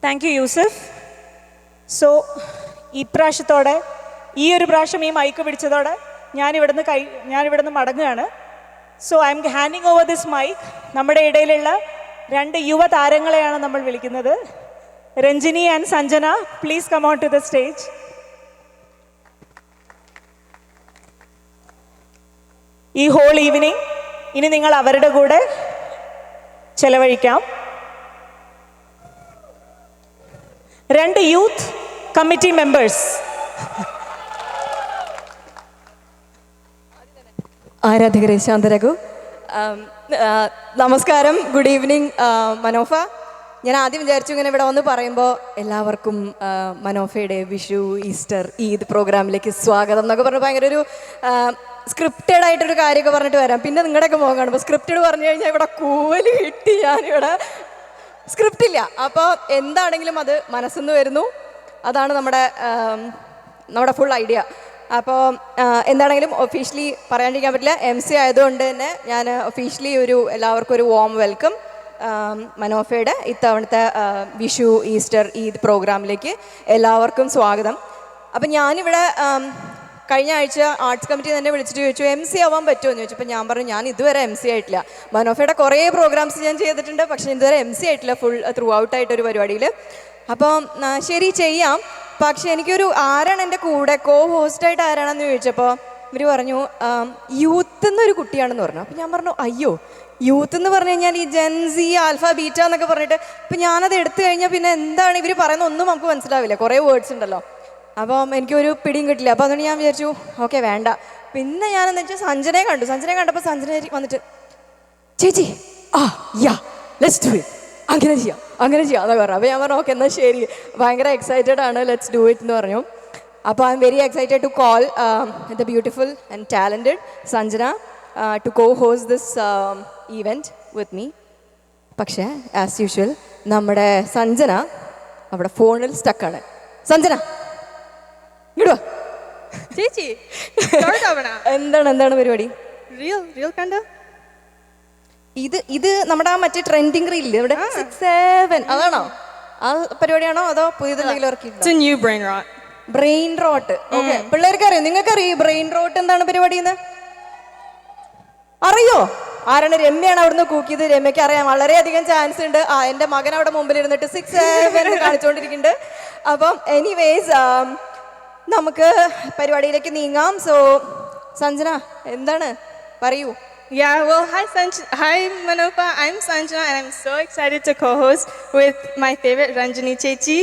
Thank you Yusuf. So ഇപ്രാവശ്യത്തോടെ ഈ ഒരു പ്രാവശ്യം ഈ മൈക്ക് പിടിച്ചതോടെ ഞാനിവിടുന്ന് മടങ്ങുകയാണ്. So I'm handing over this mike. നമ്മുടെ ഇടയിലുള്ള 2 യുവ താരങ്ങളെയാണ് നമ്മൾ വിളിക്കുന്നത്. Ranjini and Sanjana, please come on to the stage. ഈ ഹോൾ ഈവനിങ് ഇനി നിങ്ങൾ അവരുടെ കൂടെ ചെലവഴിക്കാം. 2 യൂത്ത് കമ്മിറ്റി മെമ്പേഴ്സ്. ആരാധകരെ ശാന്തരഘു, നമസ്കാരം, ഗുഡ് ഈവനിങ് മനോഫ. ഞാൻ ആദ്യം വിചാരിച്ചു ഇങ്ങനെ ഇവിടെ വന്ന് പറയുമ്പോൾ എല്ലാവർക്കും മനോഫയുടെ വിഷു, ഈസ്റ്റർ, ഈദ് പ്രോഗ്രാമിലേക്ക് സ്വാഗതം എന്നൊക്കെ പറഞ്ഞ് ഭയങ്കര ഒരു സ്ക്രിപ്റ്റഡ് ആയിട്ടൊരു കാര്യമൊക്കെ പറഞ്ഞിട്ട് വരാം. പിന്നെ നിങ്ങളുടെയൊക്കെ മുഖം കാണുമ്പോൾ സ്ക്രിപ്റ്റഡ് പറഞ്ഞു കഴിഞ്ഞാൽ ഇവിടെ കൂവല് കിട്ടി. ഞാനിവിടെ സ്ക്രിപ്റ്റ് ഇല്ല. അപ്പോൾ എന്താണെങ്കിലും അത് മനസ്സിൽ വരുന്നു. അതാണ് നമ്മുടെ ഫുൾ ഐഡിയ. അപ്പോൾ എന്താണെങ്കിലും ഒഫീഷ്യലി പറയാണ്ടിരിക്കാൻ പറ്റില്ല. MC ആയതുകൊണ്ട് തന്നെ ഞാൻ ഒഫീഷ്യലി എല്ലാവർക്കും ഒരു വാം വെൽക്കം. മനോഫയുടെ ഇത്തവണത്തെ വിഷു, ഈസ്റ്റർ, ഈദ് പ്രോഗ്രാമിലേക്ക് എല്ലാവർക്കും സ്വാഗതം. അപ്പം ഞാനിവിടെ കഴിഞ്ഞ ആഴ്ച ആർട്സ് കമ്മിറ്റി തന്നെ വിളിച്ചിട്ട് ചോദിച്ചു MC ആവാൻ പറ്റുമോ എന്ന് ചോദിച്ചു. അപ്പോൾ ഞാൻ പറഞ്ഞു ഞാൻ ഇതുവരെ MC ആയിട്ടില്ല. മനോഫയുടെ കുറേ പ്രോഗ്രാംസ് ഞാൻ ചെയ്തിട്ടുണ്ട്, പക്ഷേ ഇതുവരെ MC ആയിട്ടില്ല ഫുൾ ത്രൂ ഔട്ടായിട്ടൊരു പരിപാടിയിൽ. അപ്പം ശരി ചെയ്യാം, പക്ഷെ എനിക്കൊരു ആരാണ് എൻ്റെ കൂടെ ഹോസ്റ്റായിട്ട് ആരാണെന്ന് ചോദിച്ചപ്പോൾ ഇവർ പറഞ്ഞു യൂത്ത് എന്നൊരു കുട്ടിയാണെന്ന് പറഞ്ഞു. അപ്പം ഞാൻ പറഞ്ഞു അയ്യോ, യൂത്ത് എന്ന് പറഞ്ഞു കഴിഞ്ഞാൽ ഈ ജെൻസി, ആൽഫ, ബീറ്റ എന്നൊക്കെ പറഞ്ഞിട്ട് ഇപ്പം ഞാനത് എടുത്തു കഴിഞ്ഞാൽ പിന്നെ എന്താണ് ഇവർ പറയുന്ന ഒന്നും നമുക്ക് മനസ്സിലാവില്ല, കുറേ വേർഡ്സ് ഉണ്ടല്ലോ. അപ്പം എനിക്കൊരു പിടിയും കിട്ടില്ല. അപ്പോൾ അതുകൊണ്ട് ഞാൻ വിചാരിച്ചു ഓക്കെ വേണ്ട. പിന്നെ ഞാനെന്ന് വെച്ചാൽ സഞ്ജനയെ കണ്ടപ്പോൾ സഞ്ജന വന്നിട്ട് ചേച്ചി ലെറ്റ്സ് ഡു ഇറ്റ്, അങ്ങനെ ചെയ്യാം എന്നൊക്കെ പറഞ്ഞു. അപ്പോൾ ഞാൻ പറഞ്ഞു ഓക്കെ എന്നാൽ ശരി, ഭയങ്കര എക്സൈറ്റഡ് ആണ്, ലെറ്റ്സ് ഡു ഇറ്റ് എന്ന് പറഞ്ഞു. അപ്പോൾ I'm very excited to call the beautiful and talented Sanjana to co-host this event with me. പക്ഷേ ആസ് യൂഷ്വൽ നമ്മുടെ സഞ്ജന അവിടെ ഫോണിൽ സ്റ്റക്കാണ്. സഞ്ജന ഇടുവാ ചേച്ചി. എന്താണ് പരിപാടി? റിയൽ കണ്ടോ? ഇത് നമ്മുടെ ആ മറ്റേ ട്രെൻഡിങ് റീലില്ലേ ഇവിടെ 6-7 അതാണോ? ആ പരിപാടിയാണോ അതോ പുതിയതെന്തെങ്കിലും ഇറക്കി? Brain rote. ഓക്കെ, പിള്ളേർക്ക് അറിയോ? നിങ്ങൾക്ക് അറിയോ ബ്രെയിൻ റോട്ട് എന്താണ് പരിപാടി എന്ന് അറിയോ? ആരാണ്? രമ്യാണ് അവിടുന്ന് കൂക്കിയത്. രമ്യക്ക് അറിയാം, വളരെയധികം ചാൻസ് ഉണ്ട്. എൻ്റെ മകൻ അവിടെ മുമ്പിൽ ഇരുന്നിട്ട് 6-7 കാണിച്ചുകൊണ്ടിരിക്കുന്നുണ്ട്. അപ്പം എനിവേസ് നമുക്ക് പരിപാടിയിലേക്ക് നീങ്ങാം. സോ സഞ്ജന എന്താണ് പറയൂ? Yeah, well, hi Manofa, I'm Sanjana and I'm so excited to co-host with my favorite Ranjini Chechi.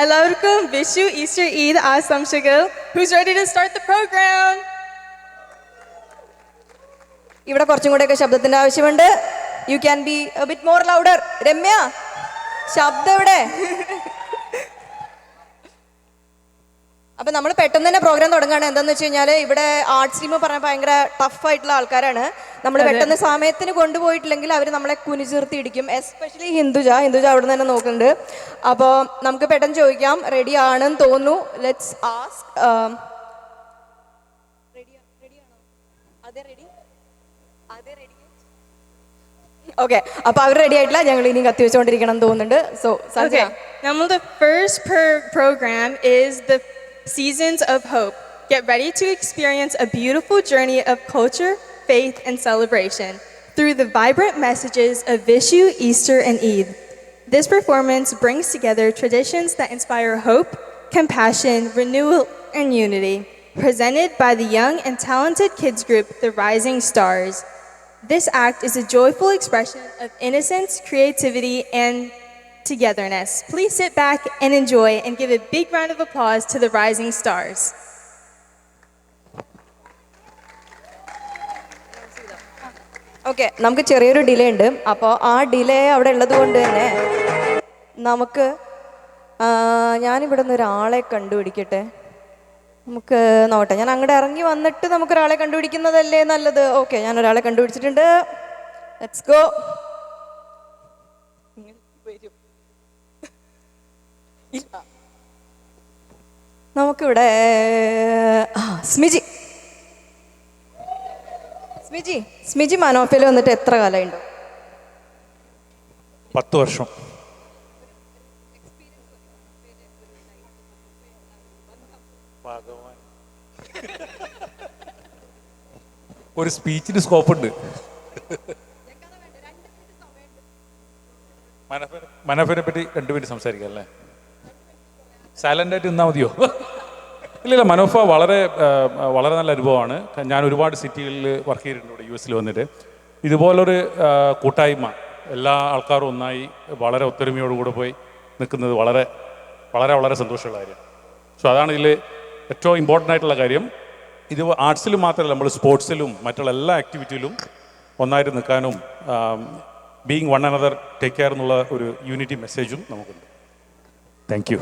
എല്ലാവർക്കും Vishu, Easter, Eid, Asamshagal. Who's ready to start the program? ഇവിടെ കുറച്ചും കൂടെയൊക്കെ ശബ്ദത്തിന്റെ ആവശ്യമുണ്ട്. You can be A bit more louder. Ramya, ശബ്ദം എവിടെ? അപ്പം നമ്മൾ പെട്ടെന്ന് തന്നെ പ്രോഗ്രാം തുടങ്ങുകയാണ്. എന്താണെന്ന് വെച്ച് കഴിഞ്ഞാൽ ഇവിടെ ആർട്സ് ടീം പറഞ്ഞാൽ ഭയങ്കര ടഫായിട്ടുള്ള ആൾക്കാരാണ്. നമ്മൾ പെട്ടെന്ന് സമയത്തിന് കൊണ്ടുപോയിട്ടില്ലെങ്കിൽ അവർ നമ്മളെ കുനിച്ചിർത്തി ഇടിക്കും. എസ്പെഷ്യലി ഹിന്ദുജ അവിടെ നിന്ന് തന്നെ നോക്കുന്നുണ്ട്. അപ്പോൾ നമുക്ക് പെട്ടെന്ന് ചോദിക്കാം. റെഡി ആണെന്ന് തോന്നുന്നു. Let's ask. ഓക്കെ, അപ്പോൾ അവർ റെഡി ആയിട്ടില്ല. ഞങ്ങൾ ഇനി കത്തി വെച്ചുകൊണ്ടിരിക്കണം തോന്നുന്നുണ്ട്. So okay, the first program is the Seasons of Hope. Get ready to experience a beautiful journey of culture, faith, and celebration through the vibrant messages of Vishu, Easter, and Eid. This performance brings together traditions that inspire hope, compassion, renewal, and unity. Presented by the young and talented kids group, The Rising Stars. This act is a joyful expression of innocence, creativity, and togetherness. Please sit back and enjoy and give a big round of applause to The Rising Stars. Okay, നമുക്ക് ചെറിയൊരു delay ഉണ്ട്. അപ്പോൾ ആ delay അവിടെ ഉള്ളത് കൊണ്ട് തന്നെ ഞാനിവിടെ നിന്ന് ഒരാളെ കണ്ടുപിടിക്കട്ടെ. നമുക്ക് നോട്ടെ, ഞാൻ അങ്ങോട്ട് ഇറങ്ങി വന്നിട്ട് നമുക്കൊരാളെ കണ്ടുപിടിക്കുന്നതല്ലേ നല്ലത്. ഓക്കെ, ഞാൻ ഒരാളെ കണ്ടുപിടിച്ചിട്ടുണ്ട്. Let's go. നമുക്കിവിടെ സ്മിജി മനോഫയിൽ വന്നിട്ട് എത്ര കാലമുണ്ടോ? 10 വർഷം. ഒരു സ്പീച്ചിന് സ്കോപ്പ് ഉണ്ട്. മനോഫിനെ പറ്റി 2 മിനിറ്റ് സംസാരിക്കാം അല്ലേ? സൈലൻ്റായിട്ട് നിന്നാൽ മതിയോ? ഇല്ല, മനോഫ വളരെ വളരെ നല്ല അനുഭവമാണ്. ഞാൻ ഒരുപാട് സിറ്റികളിൽ വർക്ക് ചെയ്തിട്ടുണ്ട് ഇവിടെ US വന്നിട്ട്. ഇതുപോലൊരു കൂട്ടായ്മ, എല്ലാ ആൾക്കാരും ഒന്നായി വളരെ ഒത്തൊരുമയോടുകൂടെ പോയി നിൽക്കുന്നത് വളരെ വളരെ വളരെ സന്തോഷമുള്ള കാര്യം. സോ അതാണ് ഇതിൽ ഏറ്റവും ഇമ്പോർട്ടൻ്റ് ആയിട്ടുള്ള കാര്യം. ഇത് ആർട്സിലും മാത്രമല്ല, നമ്മൾ സ്പോർട്സിലും മറ്റുള്ള എല്ലാ ആക്ടിവിറ്റിയിലും ഒന്നായിട്ട് നിൽക്കാനും being one another take care എന്നുള്ള ഒരു യൂണിറ്റി മെസ്സേജും നമുക്കുണ്ട്. Thank you.